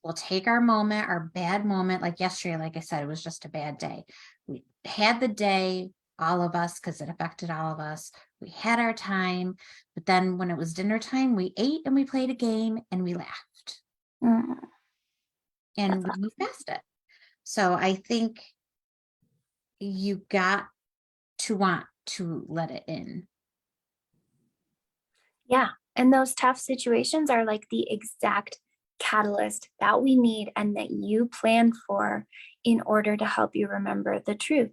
We'll take our moment, our bad moment. Like yesterday, like I said, it was just a bad day. We had the day, all of us, because it affected all of us. We had our time, but then when it was dinner time, we ate and we played a game and we laughed Mm. and we moved past it. So I think you got to want to let it in. Yeah. And those tough situations are like the exact catalyst that we need and that you planned for in order to help you remember the truth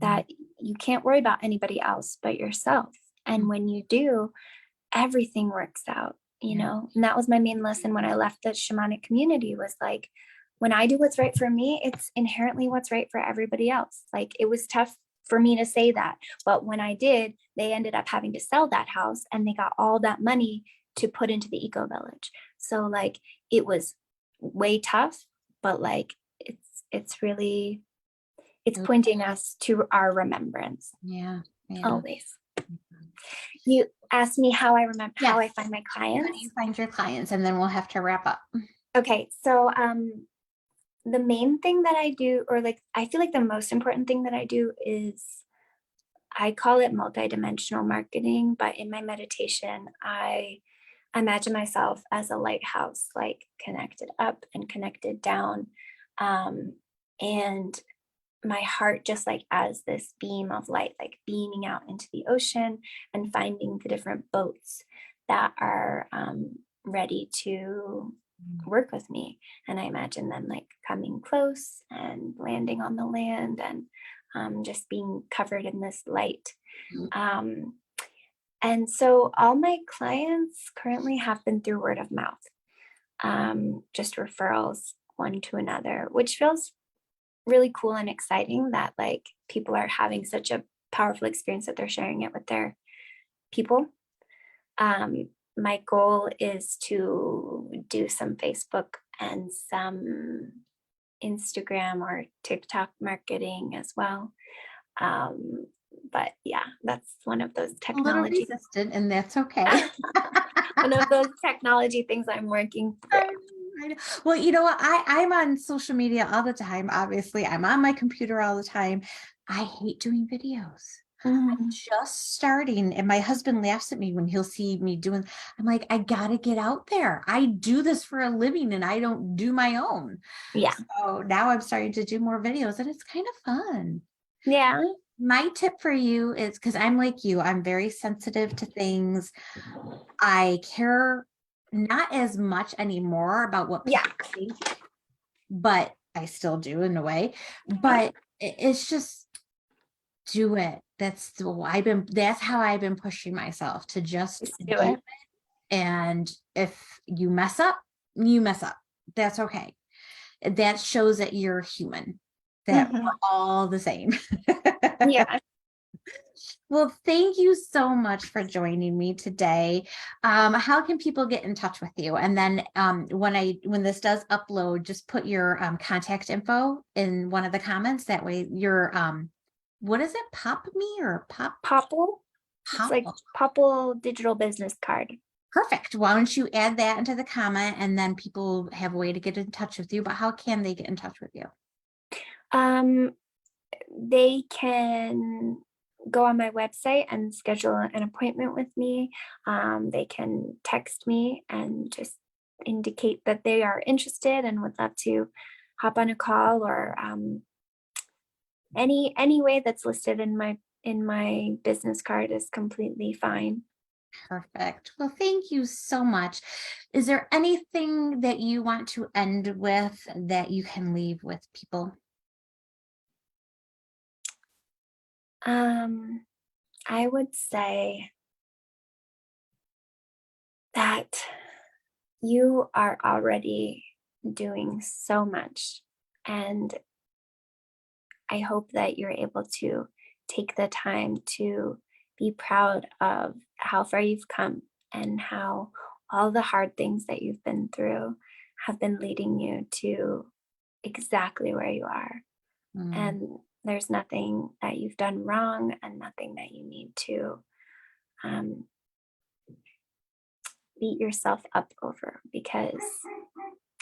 that you can't worry about anybody else but yourself. And when you do, everything works out, you Yeah. know? And that was my main lesson when I left the shamanic community was like, when I do what's right for me, it's inherently what's right for everybody else. Like it was tough for me to say that. But when I did, they ended up having to sell that house and they got all that money to put into the eco village. So like it was way tough, but like it's really it's pointing us to our remembrance. Yeah. Always. You asked me how I remember how I find my How clients. do you find your clients? And then we'll have to wrap up. Okay, so the main thing that I do, or like I feel like the most important thing that I do is I call it multidimensional marketing, but in my meditation, I imagine myself as a lighthouse, like connected up and connected down. And my heart just like as this beam of light, like beaming out into the ocean and finding the different boats that are ready to work with me. And I imagine them like coming close and landing on the land and just being covered in this light. And so all my clients currently have been through word of mouth, just referrals one to another, which feels really cool and exciting that like people are having such a powerful experience that they're sharing it with their people. My goal is to do some Facebook and some Instagram or TikTok marketing as well. But yeah, that's one of those A little technology, resistant, and that's okay. one of those technology things I'm working through. I know. Well, you know what? I'm on social media all the time. Obviously, I'm on my computer all the time. I hate doing videos. I'm just starting, and my husband laughs at me when he'll see me doing. I'm like, I gotta get out there. I do this for a living, and I don't do my own. Yeah. So now I'm starting to do more videos, and it's kind of fun. Yeah. My tip for you is, because I'm like you, I'm very sensitive to things. I care not as much anymore about what people think, but I still do in a way. But it's just do it. That's how I've been pushing myself to just Do do it. it. And if you mess up, you mess up. That's okay. That shows that you're human, that we're all the same. Yeah. Well, thank you so much for joining me today. How can people get in touch with you? And then when this does upload, just put your contact info in one of the comments. That way your what is it? Pop me or pop? Popple. It's like Popple digital business card. Perfect. Why don't you add that into the comment, and then people have a way to get in touch with you. But how can they get in touch with you? They can go on my website and schedule an appointment with me. They can text me and just indicate that they are interested and would love to hop on a call, or any way that's listed in my business card is completely fine. Perfect. Well, thank you so much. Is there anything that you want to end with that you can leave with people? I would say that you are already doing so much, and I hope that you're able to take the time to be proud of how far you've come and how all the hard things that you've been through have been leading you to exactly where you are. Mm, And there's nothing that you've done wrong and nothing that you need to um, beat yourself up over, because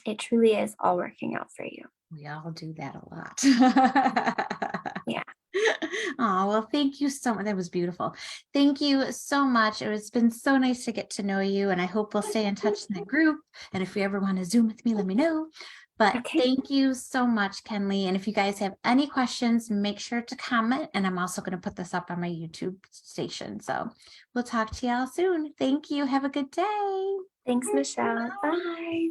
it truly is all working out for you. we all do that a lot. Yeah. Oh, well, thank you so much. That was beautiful. Thank you so much. It's been so nice to get to know you, and I hope we'll stay in touch in the group. And if you ever want to Zoom with me, let me know. But Okay. thank you so much, Kenleigh. And if you guys have any questions, make sure to comment. And I'm also going to put this up on my YouTube station. So we'll talk to y'all soon. Thank you. Have a good day. Thanks, Michelle. Bye.